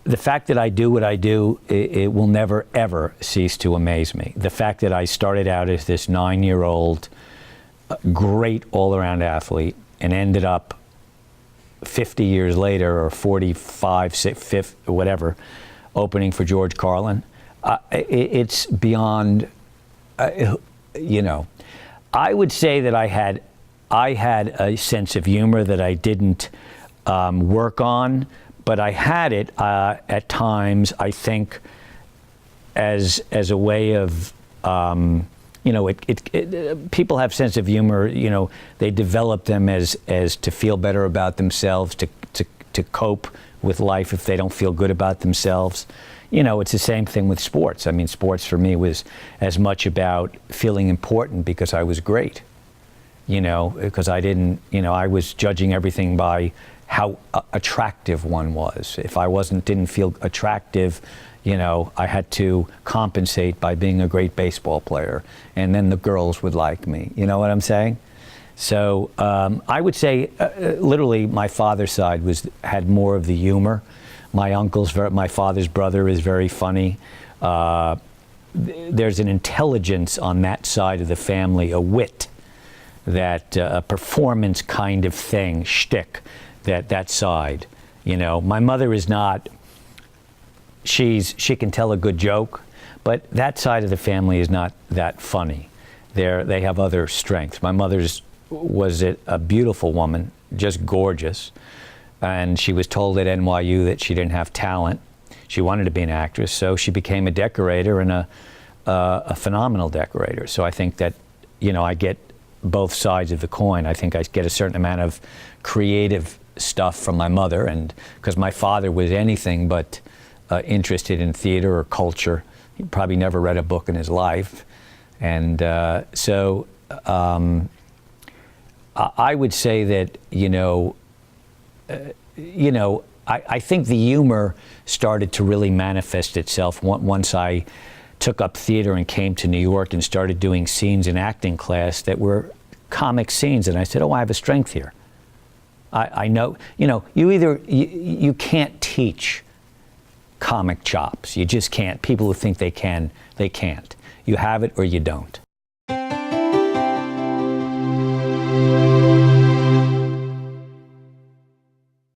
the fact that I do what I do, it will never, ever cease to amaze me. The fact that I started out as this 9-year-old, great all-around athlete and ended up 50 years later, or 45, 50, whatever, opening for George Carlin, it's beyond, you know. I would say that I had a sense of humor that I didn't work on, but I had it at times, I think, as a way of, you know, people have sense of humor, you know, they develop them as to feel better about themselves, to cope with life if they don't feel good about themselves. You know, it's the same thing with sports. I mean, sports for me was as much about feeling important because I was great, you know, because I didn't, you know, I was judging everything by how attractive one was. If I didn't feel attractive, you know, I had to compensate by being a great baseball player, and then the girls would like me. You know what I'm saying? So I would say, literally, my father's side had more of the humor. My father's brother is very funny. There's an intelligence on that side of the family, a wit, that a performance kind of thing, shtick. That side, you know. My mother is not, she can tell a good joke, but that side of the family is not that funny. They have other strengths. My mother's was a beautiful woman, just gorgeous, and she was told at NYU that she didn't have talent. She wanted to be an actress, so she became a decorator, and a phenomenal decorator. So I think that, you know, I get both sides of the coin. I think I get a certain amount of creative stuff from my mother, and because my father was anything but interested in theater or culture. He probably never read a book in his life, and so I would say that, you know, I think the humor started to really manifest itself once I took up theater and came to New York and started doing scenes in acting class that were comic scenes, and I said, oh, I have a strength here. I know, you know, you can't teach comic chops. You just can't. People who think they can, they can't. You have it or you don't.